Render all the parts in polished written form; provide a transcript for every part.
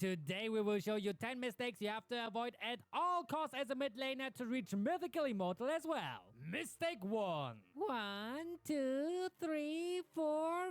Today we will show you 10 mistakes you have to avoid at all costs as a mid laner to reach Mythical Immortal as well. Mistake 1. 1, 2, 3, 4,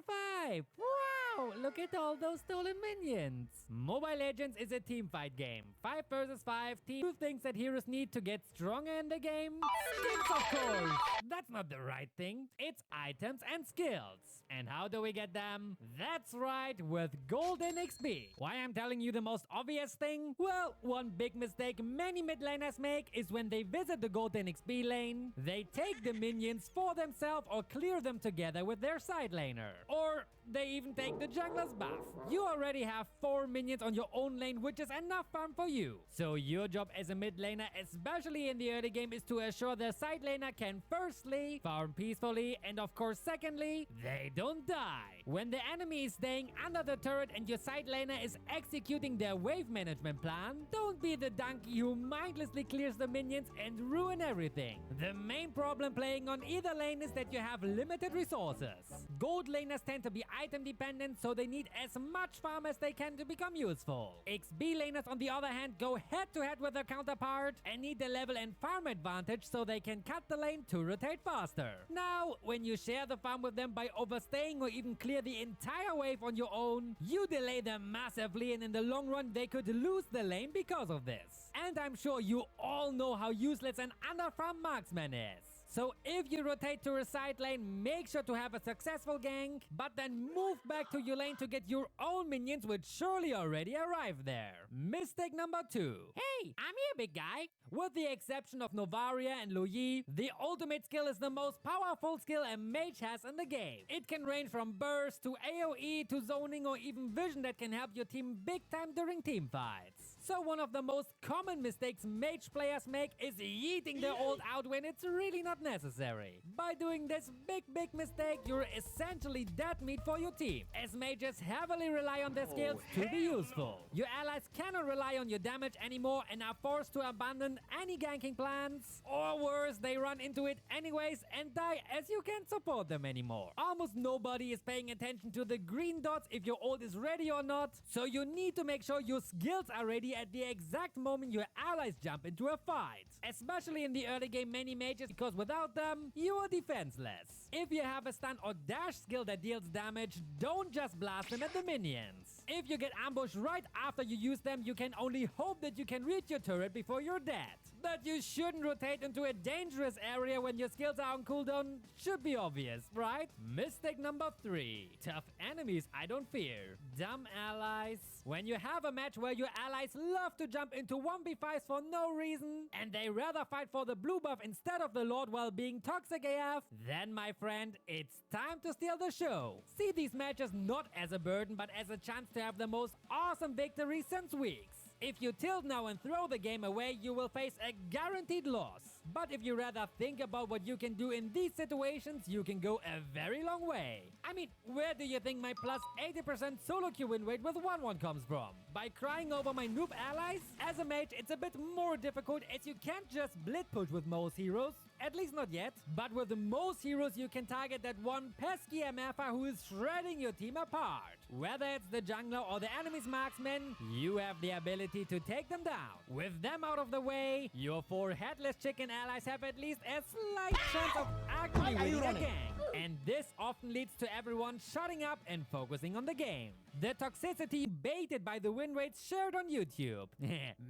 5. Wow, look at all those stolen minions. Mobile Legends is a teamfight game. 5 versus 5 team. Two things that heroes need to get stronger in the game. Skills, of course. That's not the right thing. It's items and skills. And how do we get them? That's right, with golden XP. Why I'm telling you the most obvious thing? Well, one big mistake many mid laners make is when they visit the golden XP lane, they take the minions for themselves or clear them together with their side laner. Or they even take the jungler's buff. You already have 4 minions on your own lane, which is enough farm for you. So your job as a mid laner, especially in the early game, is to assure the side laner can firstly farm peacefully, and of course secondly, they don't die. When the enemy is staying under the turret and your side laner is executing their wave management plan, don't be the donkey who mindlessly clears the minions and ruin everything. The main problem playing on either lane is that you have limited resources. Gold laners tend to be item dependent, so they need as much farm as they can to become useful. XP laners on the other hand go head to head with their counterpart and need the level and farm advantage so they can cut the lane to rotate faster. Now, when you share the farm with them by overstaying or even clear the entire wave on your own, you delay them massively, and in the long run they could lose the lane because of this. And I'm sure you all know how useless an underfarm marksman is. So if you rotate to a side lane, make sure to have a successful gank, but then move back to your lane to get your own minions, which surely already arrived there. Mistake number 2. Hey, I'm here, big guy. With the exception of Novaria and Luyi, the ultimate skill is the most powerful skill a mage has in the game. It can range from burst to AoE to zoning or even vision that can help your team big time during team fights. So one of the most common mistakes mage players make is yeeting their ult out when it's really not necessary. By doing this big mistake, you're essentially dead meat for your team, as mages heavily rely on their skills to be useful. Your allies cannot rely on your damage anymore and are forced to abandon any ganking plans, or worse, they run into it anyways and die as you can't support them anymore. Almost nobody is paying attention to the green dots if your ult is ready or not, so you need to make sure your skills are ready at the exact moment your allies jump into a fight. Especially in the early game many mages, because without them, you are defenseless. If you have a stun or dash skill that deals damage, don't just blast them at the minions. If you get ambushed right after you use them, you can only hope that you can reach your turret before you're dead. That you shouldn't rotate into a dangerous area when your skills are on cooldown should be obvious, right? Mistake number 3. Tough enemies I don't fear. Dumb allies. When you have a match where your allies love to jump into 1v5s for no reason, and they rather fight for the blue buff instead of the Lord while being toxic AF, then my friend, it's time to steal the show. See these matches not as a burden, but as a chance to have the most awesome victory since weeks. If you tilt now and throw the game away, you will face a guaranteed loss. But if you rather think about what you can do in these situations, you can go a very long way. I mean, where do you think my plus 80% solo queue win rate with 1-1 comes from? By crying over my noob allies? As a mage, it's a bit more difficult as you can't just blitz push with most heroes. At least not yet. But with the most heroes, you can target that one pesky MFer who is shredding your team apart. Whether it's the jungler or the enemy's marksman, you have the ability to take them down. With them out of the way, your 4 headless chicken allies have at least a slight chance of actually winning a game. And this often leads to everyone shutting up and focusing on the game. The toxicity baited by the win rates shared on YouTube.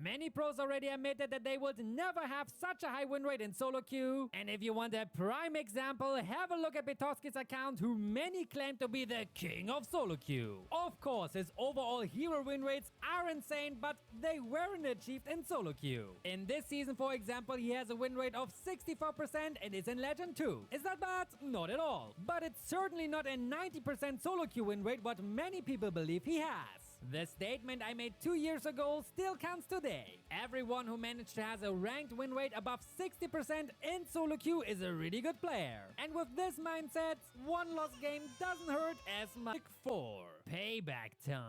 Many pros already admitted that they would never have such a high win rate in solo queue. And if you want a prime example, have a look at Betoski's account, who many claim to be the king of solo queue. Of course, his overall hero win rates are insane, but they weren't achieved in solo queue. In this season, for example, he has a win rate of 64% and is in Legend 2. Is that bad? Not at all. But it's certainly not a 90% solo queue win rate what many people believe he has. The statement I made 2 years ago still counts today. Everyone who managed to have a ranked win rate above 60% in solo queue is a really good player. And with this mindset, one lost game doesn't hurt as much. 4. Payback time.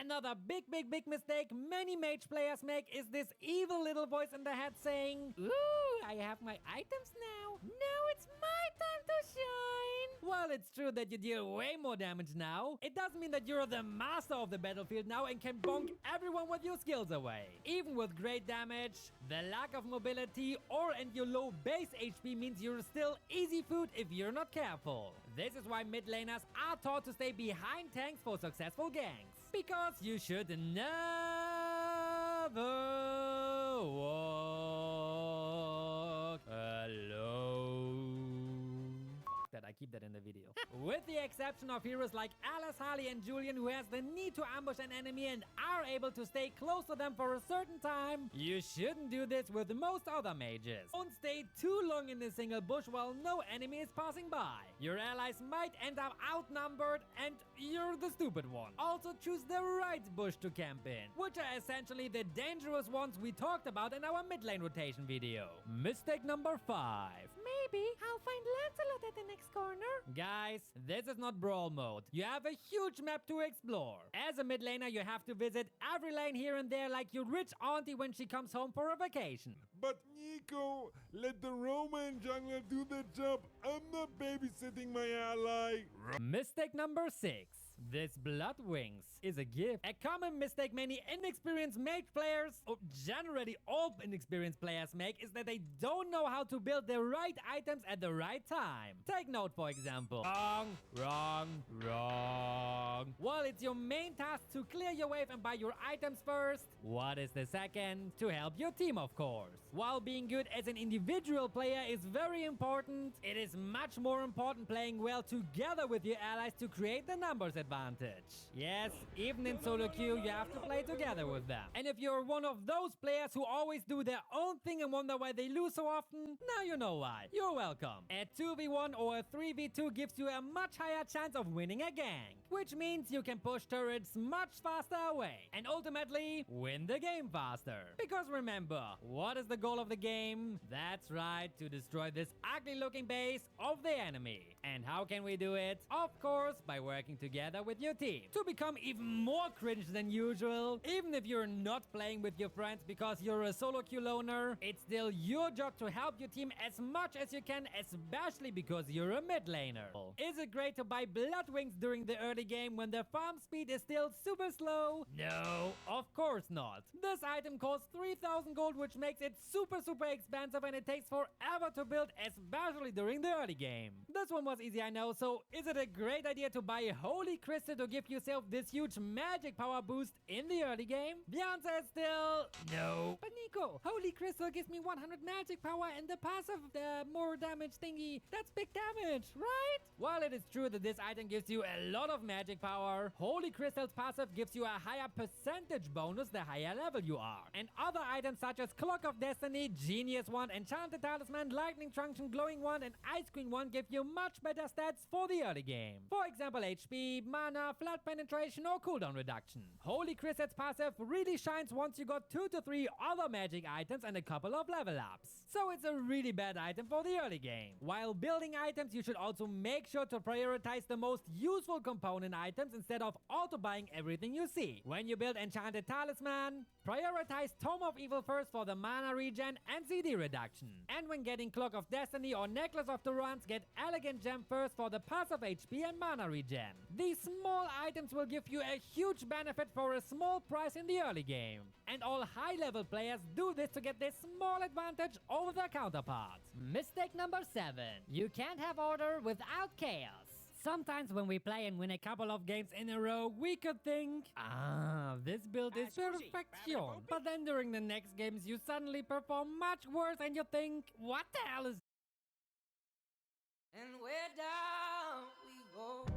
Another big mistake many mage players make is this evil little voice in the head saying, "Ooh, I have my items now. Now it's my time to shine." While it's true that you deal way more damage now, it doesn't mean that you're the master of the battle battlefield now and can bonk everyone with your skills away. Even with great damage, the lack of mobility and your low base HP means you're still easy food if you're not careful. This is why mid laners are taught to stay behind tanks for successful ganks. Because you should never walk alone. That I keep that in the video. With the exception of heroes like Alice, Harley, and Julian, who has the need to ambush an enemy and are able to stay close to them for a certain time, you shouldn't do this with most other mages. Don't stay too long in a single bush while no enemy is passing by. Your allies might end up outnumbered and you're the stupid one. Also choose the right bush to camp in, which are essentially the dangerous ones we talked about in our mid lane rotation video. Mistake number 5. Maybe I'll find Lancelot at the next corner. Guys, this is not brawl mode. You have a huge map to explore. As a mid laner, you have to visit every lane here and there like your rich auntie when she comes home for a vacation. But Nico, let the Roman jungler do the job. I'm not babysitting my ally. Mistake number 6. This Blood Wings is a gift. A common mistake many inexperienced mage players, or generally all inexperienced players make, is that they don't know how to build the right items at the right time. Take note, for example. Wrong. Well, it's your main task to clear your wave and buy your items first. What is the second? To help your team, of course. While being good as an individual player is very important, it is much more important playing well together with your allies to create the numbers advantage. Yes, even in solo queue, you have to play together with them. And if you're one of those players who always do their own thing and wonder why they lose so often, now you know why. You're welcome. A 2v1 or a 3v2 gives you a much higher chance of winning a gang, which means you can push turrets much faster away and ultimately win the game faster. Because remember, what is the goal of the game? That's right, to destroy this ugly looking base of the enemy. And how can we do it? Of course, by working together with your team to become even more cringe than usual. Even if you're not playing with your friends because you're a solo queue loner, it's still your job to help your team as much as you can, especially because you're a mid laner. Is it great to buy Blood Wings during the early game when the farm speed is still super slow? No, of course not. This item costs 3,000 gold, which makes it super expensive, and it takes forever to build, especially during the early game. This one was easy, I know, so is it a great idea to buy a Holy Crystal to give yourself this huge magic power boost in the early game? The answer is still no. But Nico, Holy Crystal gives me 100 magic power and the passive, the more damage thingy, that's big damage, right? While it is true that this item gives you a lot of magic power, Holy Crystal's passive gives you a higher percentage bonus the higher level you are. And other items such as Clock of Destiny, Genius Wand, Enchanted Talisman, Lightning Truncheon, Glowing Wand, and Ice Queen Wand give you much better stats for the early game. For example, HP, mana, flat penetration, or cooldown reduction. Holy Crystal's passive really shines once you got 2 to 3 other magic items and a couple of level ups. So it's a really bad item for the early game. While building items, you should also make sure to prioritize the most useful component items instead of auto-buying everything you see. When you build Enchanted Talisman, prioritize Tome of Evil first for the mana regen and CD reduction. And when getting Clock of Destiny or Necklace of Durance, get Elegant Gem first for the passive HP and mana regen. These small items will give you a huge benefit for a small price in the early game. And all high-level players do this to get this small advantage over their counterparts. Mistake number 7. You can't have order without chaos. Sometimes when we play and win a couple of games in a row, we could think, this build is perfection. But then during the next games, you suddenly perform much worse and you think, what the hell is... And we're down we go.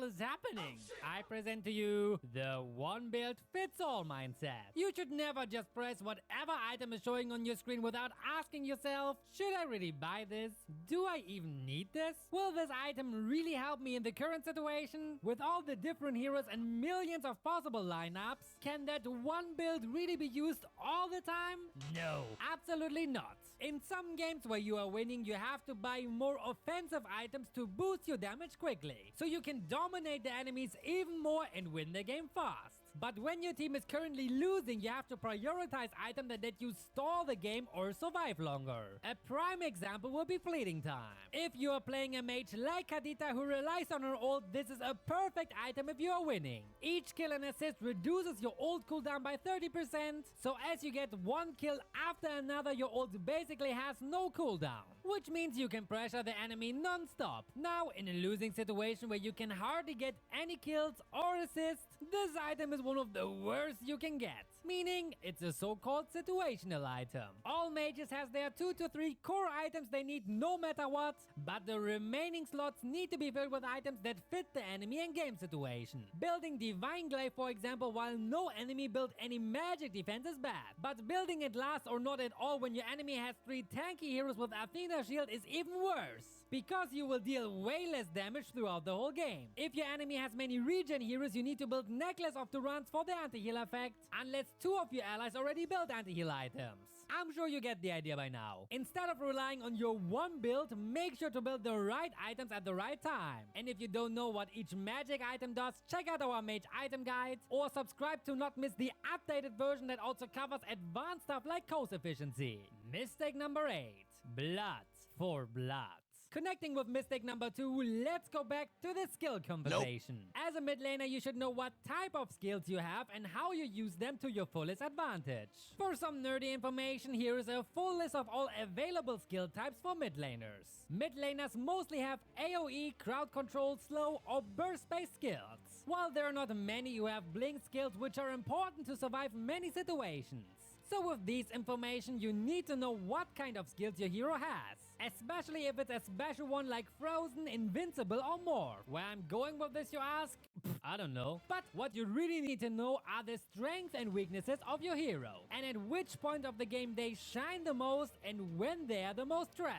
Is happening? I present to you the one build fits all mindset. You should never just press whatever item is showing on your screen without asking yourself, should I really buy this? Do I even need this? Will this item really help me in the current situation? With all the different heroes and millions of possible lineups, can that one build really be used all the time? No, absolutely not. In some games where you are winning, you have to buy more offensive items to boost your damage quickly, so you can dominate the enemies even more and win the game fast. But when your team is currently losing, you have to prioritize items that let you stall the game or survive longer. A prime example will be fleeting time. If you are playing a mage like Kadita who relies on her ult, this is a perfect item if you are winning. Each kill and assist reduces your ult cooldown by 30%, so as you get one kill after another, your ult basically has no cooldown, which means you can pressure the enemy non-stop. Now, in a losing situation where you can hardly get any kills or assists, this item is one of the worst you can get, meaning it's a so-called situational item. All mages has their 2 to 3 core items they need no matter what, but the remaining slots need to be filled with items that fit the enemy and game situation. Building Divine Glaive, for example, while no enemy built any magic defense is bad, but building it last or not at all when your enemy has 3 tanky heroes with Athena shield is even worse, because you will deal way less damage throughout the whole game. If your enemy has many regen heroes, you need to build Necklace of Durance for the anti-heal effect, unless 2 of your allies already built anti-heal items. I'm sure you get the idea by now. Instead of relying on your one build, make sure to build the right items at the right time. And if you don't know what each magic item does, check out our mage item guide, or subscribe to not miss the updated version that also covers advanced stuff like coast efficiency. Mistake number 8. Blood for blood. Connecting with mistake number 2, let's go back to the skill conversation. As a mid laner, you should know what type of skills you have and how you use them to your fullest advantage. For some nerdy information, here is a full list of all available skill types for mid laners. Mid laners mostly have AoE, crowd control, slow or burst-based skills, while there are not many who have blink skills, which are important to survive many situations. So with this information, you need to know what kind of skills your hero has, especially if it's a special one like Frozen, Invincible or more. Where I'm going with this, you ask? I don't know. But what you really need to know are the strengths and weaknesses of your hero, and at which point of the game they shine the most and when they are the most trash.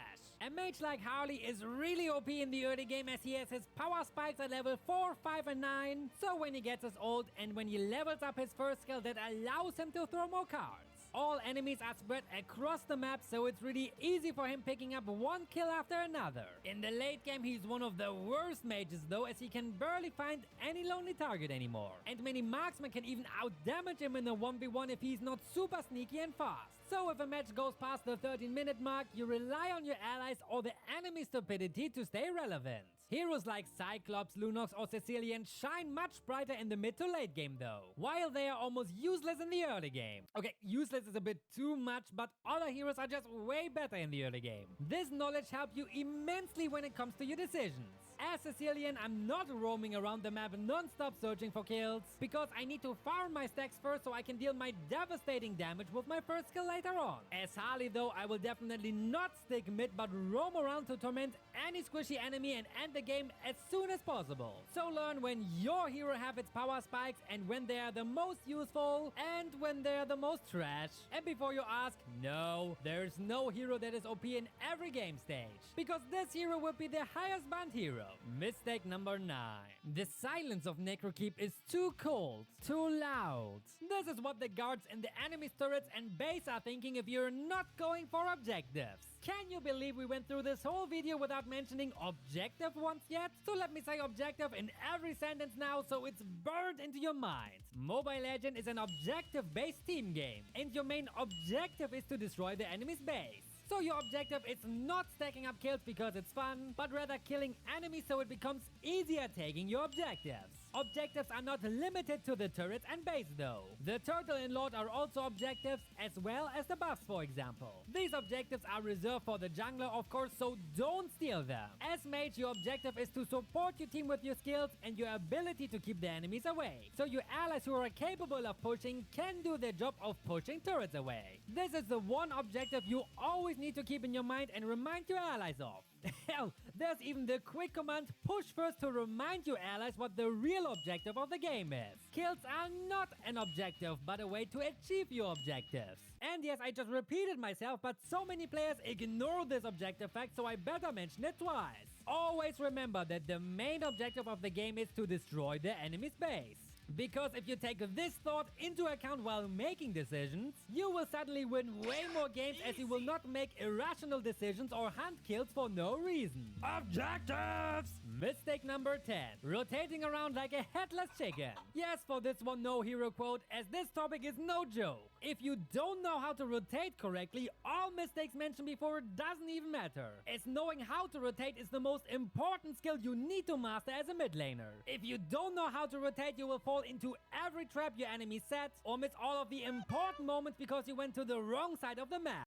A mage like Harley is really OP in the early game as he has his power spikes at level 4, 5 and 9, so when he gets his ult and when he levels up his first skill that allows him to throw more cards. All enemies are spread across the map, so it's really easy for him picking up one kill after another. In the late game, he's one of the worst mages though, as he can barely find any lonely target anymore. And many marksmen can even outdamage him in a 1v1 if he's not super sneaky and fast. So if a match goes past the 13-minute mark, you rely on your allies or the enemy stupidity to stay relevant. Heroes like Cyclops, Lunox or Sicilian shine much brighter in the mid to late game though, while they are almost useless in the early game. Okay, useless is a bit too much, but other heroes are just way better in the early game. This knowledge helps you immensely when it comes to your decisions. As Sicilian, I'm not roaming around the map non-stop searching for kills, because I need to farm my stacks first so I can deal my devastating damage with my first skill later on. As Harley though, I will definitely not stick mid but roam around to torment any squishy enemy and end the game as soon as possible. So learn when your hero have its power spikes and when they are the most useful and when they are the most trash. And before you ask, no, there's no hero that is OP in every game stage, because this hero will be the highest banned hero. Mistake number 9. The silence of Necrokeep is too cold, too loud. This is what the guards in the enemy's turrets and base are thinking if you're not going for objectives. Can you believe we went through this whole video without mentioning objective once yet? So let me say objective in every sentence now so it's burned into your mind. Mobile Legends is an objective-based team game, and your main objective is to destroy the enemy's base. So your objective is not stacking up kills because it's fun, but rather killing enemies so it becomes easier taking your objectives. Objectives are not limited to the turrets and base though. The turtle and lord are also objectives, as well as the buffs for example. These objectives are reserved for the jungler of course, so don't steal them. As mage, your objective is to support your team with your skills and your ability to keep the enemies away, so your allies who are capable of pushing can do their job of pushing turrets away. This is the one objective you always need to keep in your mind and remind your allies of. Hell, there's even the quick command push first to remind your allies what the real objective of the game is. Kills are not an objective, but a way to achieve your objectives. And yes, I just repeated myself, but so many players ignore this objective fact, so I better mention it twice. Always remember that the main objective of the game is to destroy the enemy's base. Because if you take this thought into account while making decisions, you will suddenly win way more games as you will not make irrational decisions or hunt kills for no reason. Objectives! Mistake number 10. Rotating around like a headless chicken. Yes, for this one, no hero quote, as this topic is no joke. If you don't know how to rotate correctly, all mistakes mentioned before doesn't even matter, as knowing how to rotate is the most important skill you need to master as a mid laner. If you don't know how to rotate, you will fall into every trap your enemy sets, or miss all of the important moments because you went to the wrong side of the map.